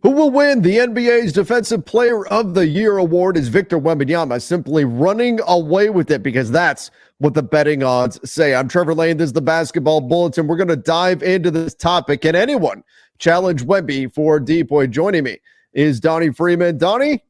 Who will win the NBA's Defensive Player of the Year award is Victor Wembanyama, simply running away with it because that's what the betting odds say. I'm Trevor Lane. This is the Basketball Bulletin. We're going to dive into this topic. And anyone challenge Wemby for DPOY. Joining me is Donnie Freeman. Donnie,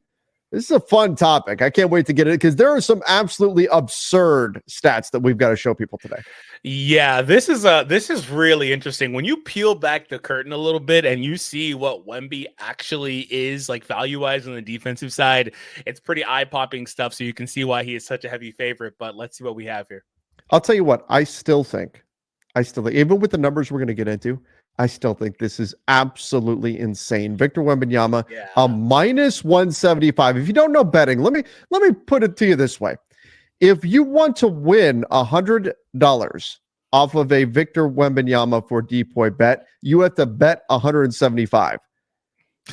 this is a fun topic. I can't wait to get it because there are some absolutely absurd stats that we've got to show people today. Yeah, this is really interesting. When you peel back the curtain a little bit and you see what Wemby actually is, like value-wise on the defensive side, it's pretty eye-popping stuff. So you can see why he is such a heavy favorite. But let's see what we have here. I'll tell you what, I still think, even with the numbers we're going to get into, I still think this is absolutely insane. Victor Wembanyama, a minus 175. If you don't know betting, let me put it to you this way. If you want to win $100 off of a Victor Wembanyama for DPOY bet, you have to bet 175.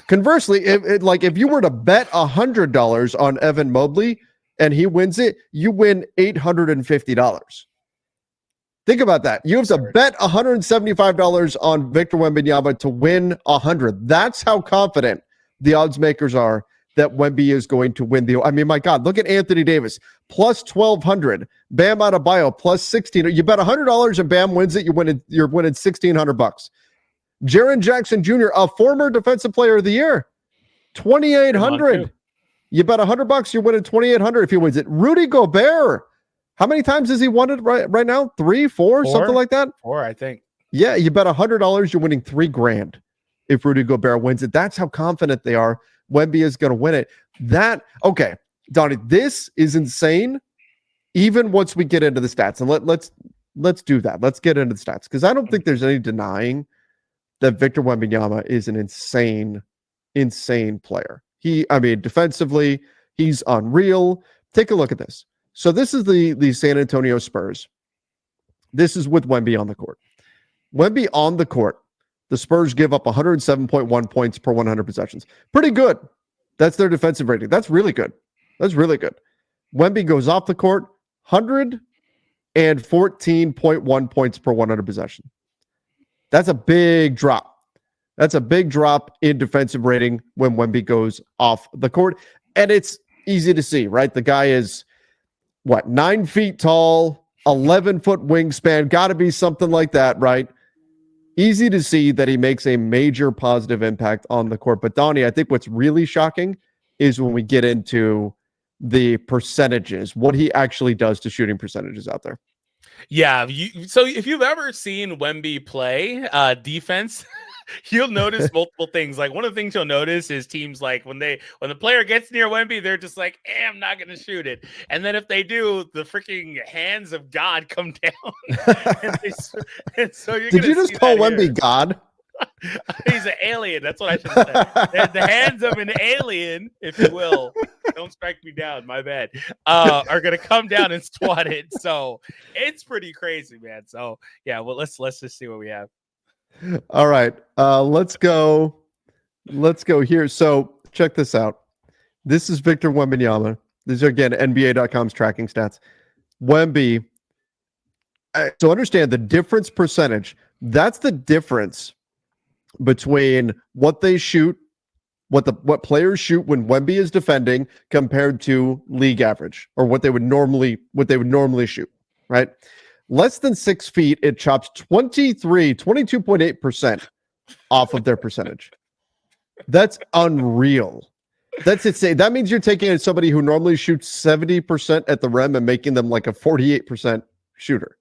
Conversely, if you were to bet $100 on Evan Mobley and he wins it, you win $850. Think about that. You have to bet $175 on Victor Wembanyama to win 100. That's how confident the odds makers are that Wemby is going to win the. I mean, my God, look at Anthony Davis plus 1,200. Bam Adebayo plus 16. You bet $100 and Bam wins it. You're winning $1,600. Jaren Jackson Jr., a former Defensive Player of the Year, 2,800. You bet $100, you're winning 2,800 if he wins it. Rudy Gobert. How many times has he won it right now? 3, 4, something like that? 4, I think. Yeah, you bet $100, you're winning $3,000 if Rudy Gobert wins it. That's how confident they are Wemby is going to win it. Okay, Donnie, this is insane. Even once we get into the stats, and let's do that. Let's get into the stats because I don't think there's any denying that Victor Wembanyama is an insane player. Defensively, he's unreal. Take a look at this. So this is the San Antonio Spurs. This is with Wemby on the court. Wemby on the court. The Spurs give up 107.1 points per 100 possessions. Pretty good. That's their defensive rating. That's really good. Wemby goes off the court, 114.1 points per 100 possession. That's a big drop. That's a big drop in defensive rating when Wemby goes off the court. And it's easy to see, right? The guy is 9 feet tall, 11-foot wingspan, got to be something like that, right? Easy to see that he makes a major positive impact on the court. But Donnie, I think what's really shocking is when we get into the percentages, what he actually does to shooting percentages out there. Yeah. So if you've ever seen Wemby play defense, you'll notice multiple things. Like one of the things you'll notice is teams like when the player gets near Wemby, they're just like, I'm not going to shoot it. And then if they do, the freaking hands of God come down. So did you just call Wemby God? He's an alien. That's what I should have said. The hands of an alien, if you will, don't strike me down, my bad, are going to come down and swat it. So it's pretty crazy, man. So yeah, well, let's just see what we have. All right, let's go here. So check this out. This is Victor Wembanyama. These are, again, NBA.com's tracking stats. Wemby, so understand the difference percentage. That's the difference between what they shoot, what players shoot when Wemby is defending compared to league average, or what they would normally shoot, right? Less than 6 feet, it chops 22.8% off of their percentage. That's unreal. That's insane. That means you're taking somebody who normally shoots 70% at the rim and making them like a 48% shooter.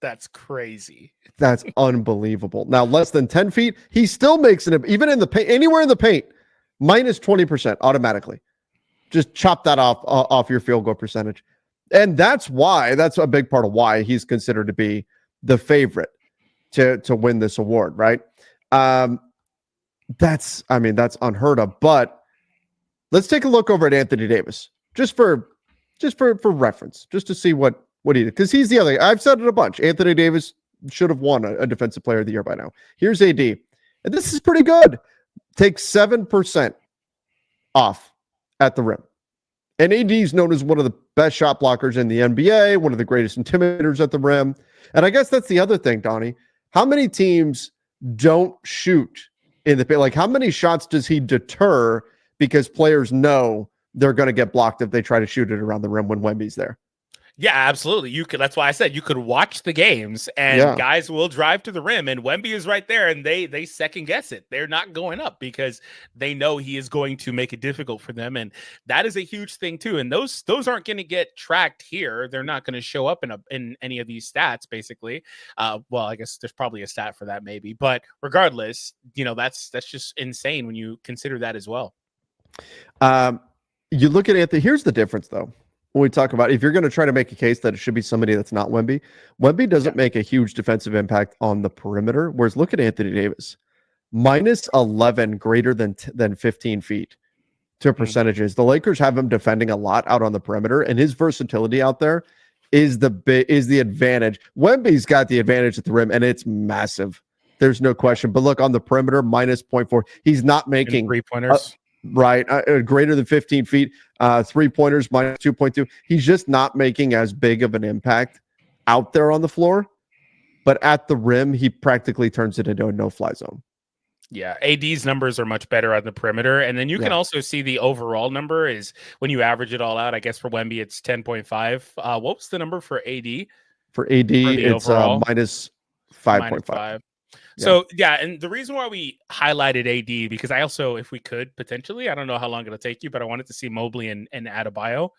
That's crazy. That's unbelievable. Now, less than 10 feet, he still makes it, even in the paint, anywhere in the paint, minus 20% automatically. Just chop that off your field goal percentage. And that's a big part of why he's considered to be the favorite to win this award, right? That's unheard of. But let's take a look over at Anthony Davis, just for reference, just to see what he did. Because he's the other. I've said it a bunch. Anthony Davis should have won a Defensive Player of the Year by now. Here's AD, and this is pretty good. Takes 7% off at the rim. And AD is known as one of the best shot blockers in the NBA, one of the greatest intimidators at the rim. And I guess that's the other thing, Donnie. How many teams don't shoot in the paint? Like, how many shots does he deter because players know they're going to get blocked if they try to shoot it around the rim when Wemby's there? Yeah, absolutely. You could. That's why I said you could watch the games, and Yeah. guys will drive to the rim, and Wemby is right there, and they second guess it. They're not going up because they know he is going to make it difficult for them, and that is a huge thing too. And those aren't going to get tracked here. They're not going to show up in any of these stats, basically. Well, I guess there's probably a stat for that, maybe, but regardless, that's just insane when you consider that as well. You look at Anthony. Here's the difference, though. When we talk about if you're going to try to make a case that it should be somebody that's not Wemby, Wemby doesn't make a huge defensive impact on the perimeter. Whereas look at Anthony Davis, minus 11 greater than 15 feet to percentages. The Lakers have him defending a lot out on the perimeter, and his versatility out there is the advantage. Wemby's got the advantage at the rim, and it's massive. There's no question. But look, on the perimeter, minus 0.4. He's not making 3-pointers. Right. Greater than 15 feet, 3-pointers, minus 2.2. He's just not making as big of an impact out there on the floor. But at the rim, he practically turns it into a no-fly zone. Yeah, AD's numbers are much better on the perimeter. And then you can also see the overall number is when you average it all out. I guess for Wemby, it's 10.5. What was the number for AD? For AD, it's minus 5.5. So, and the reason why we highlighted AD, because I also, if we could potentially, I don't know how long it'll take you, but I wanted to see Mobley and Adebayo.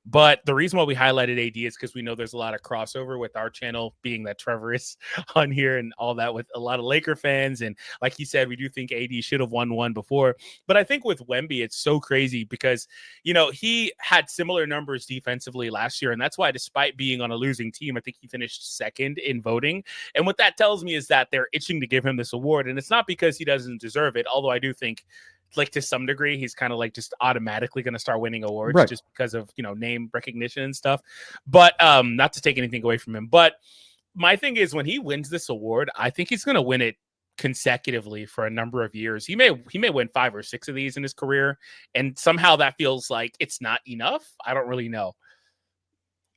But the reason why we highlighted AD is because we know there's a lot of crossover with our channel, being that Trevor is on here and all that with a lot of Laker fans. And like he said, we do think AD should have won one before. But I think with Wemby, it's so crazy because, he had similar numbers defensively last year. And that's why, despite being on a losing team, I think he finished second in voting. And what that tells me is that they're itching to give him this award. And it's not because he doesn't deserve it, although I do think, like, to some degree, he's kind of like just automatically going to start winning awards just because of, name recognition and stuff. But not to take anything away from him. But my thing is, when he wins this award, I think he's going to win it consecutively for a number of years. He may win 5 or 6 of these in his career. And somehow that feels like it's not enough. I don't really know.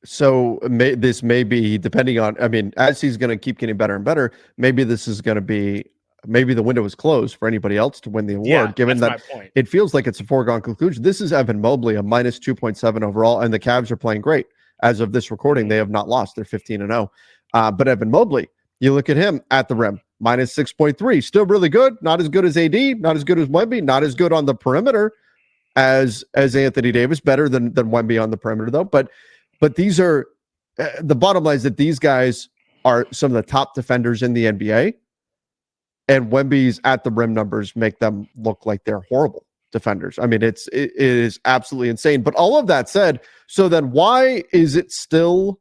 So this may be, depending on, as he's going to keep getting better and better, maybe this is going to be, maybe the window is closed for anybody else to win the award, given that it feels like it's a foregone conclusion. This is Evan Mobley, a minus 2.7 overall, and the Cavs are playing great. As of this recording, they have not lost. They're 15-0. But Evan Mobley, you look at him at the rim, minus 6.3, still really good. Not as good as AD, not as good as Wemby, not as good on the perimeter as Anthony Davis, better than Wemby on the perimeter, though. But these are, the bottom line is that these guys are some of the top defenders in the NBA. And Wemby's at the rim numbers make them look like they're horrible defenders. It is absolutely insane. But all of that said, so then why is it still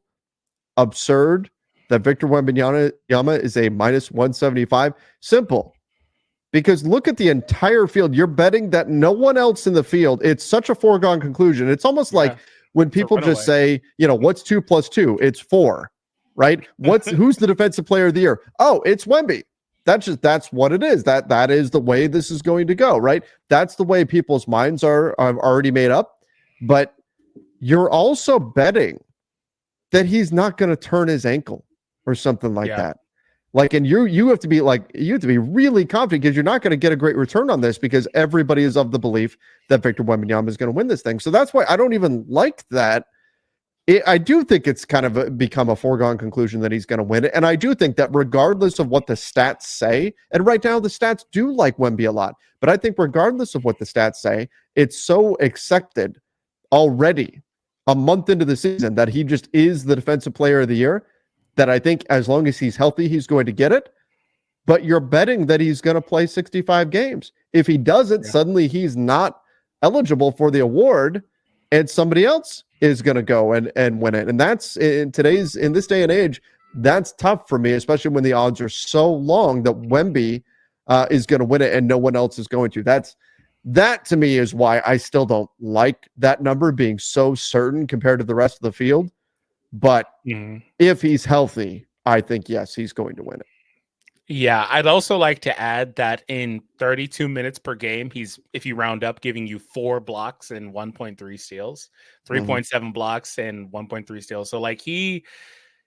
absurd that Victor Wembanyama is a minus 175? Simple. Because look at the entire field. You're betting that no one else in the field. It's such a foregone conclusion. It's almost like when people just say, what's 2 + 2? It's 4, right? Who's the defensive player of the year? Oh, it's Wemby. That's what it is. That is the way this is going to go, right? That's the way people's minds are already made up. But you're also betting that he's not going to turn his ankle or something like that. Like, and you have to be really confident, because you're not going to get a great return on this, because everybody is of the belief that Victor Wembanyama is going to win this thing. So that's why I don't even like that. I do think it's kind of become a foregone conclusion that he's going to win it. And I do think that regardless of what the stats say, and right now the stats do like Wemby a lot, but I think regardless of what the stats say, it's so accepted already a month into the season that he just is the defensive player of the year, that I think as long as he's healthy, he's going to get it. But you're betting that he's going to play 65 games. If he doesn't, suddenly he's not eligible for the award, and somebody else is going to go and win it. And that's in this day and age, that's tough for me, especially when the odds are so long that Wemby is going to win it and no one else is going to. That to me is why I still don't like that number being so certain compared to the rest of the field. But if he's healthy, I think, yes, he's going to win it. Yeah, I'd also like to add that in 32 minutes per game, he's, if you round up, giving you 4 blocks and 1.3 steals, 3.7 blocks and 1.3 steals. So, like, he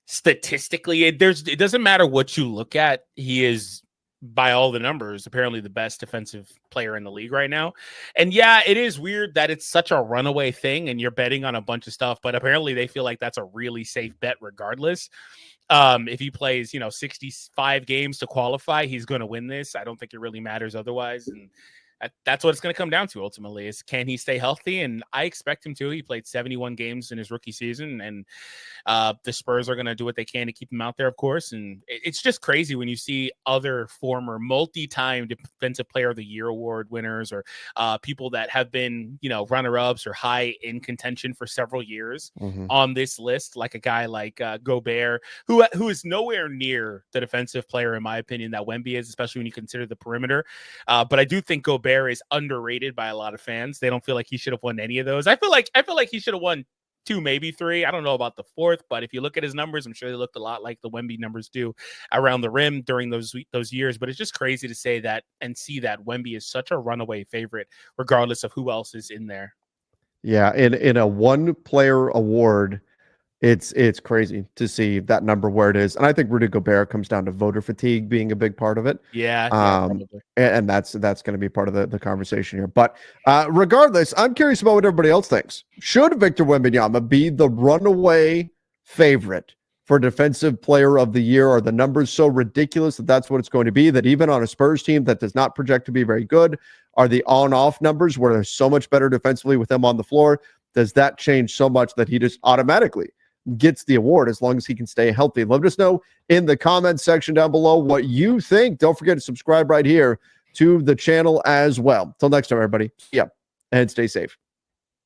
statistically, it doesn't matter what you look at, he is by all the numbers, apparently the best defensive player in the league right now. And yeah, it is weird that it's such a runaway thing and you're betting on a bunch of stuff, but apparently they feel like that's a really safe bet regardless. If he plays, 65 games to qualify, he's going to win this. I don't think it really matters otherwise. And that's what it's going to come down to ultimately is can he stay healthy? And I expect him to. He played 71 games in his rookie season, and the Spurs are going to do what they can to keep him out there, of course. And it's just crazy when you see other former multi-time Defensive Player of the Year award winners or people that have been, runner-ups or high in contention for several years on this list, like a guy like Gobert, who is nowhere near the defensive player, in my opinion, that Wemby is, especially when you consider the perimeter. But I do think Gobert is underrated by a lot of fans. They don't feel like he should have won any of those. I feel like he should have won 2, maybe 3. I don't know about the 4th, but if you look at his numbers, I'm sure they looked a lot like the Wemby numbers do around the rim during those years. But it's just crazy to say that and see that Wemby is such a runaway favorite, regardless of who else is in there. Yeah, in a one-player award, it's crazy to see that number where it is. And I think Rudy Gobert comes down to voter fatigue being a big part of it. Yeah, probably. And that's going to be part of the conversation here. But regardless, I'm curious about what everybody else thinks. Should Victor Wembanyama be the runaway favorite for Defensive Player of the Year? Are the numbers so ridiculous that that's what it's going to be, that even on a Spurs team that does not project to be very good, are the on-off numbers where they're so much better defensively with him on the floor? Does that change so much that he just automatically gets the award as long as he can stay healthy? Let us know in the comments section down below what you think. Don't forget to subscribe right here to the channel as well. Till next time, everybody. Yeah, and stay safe.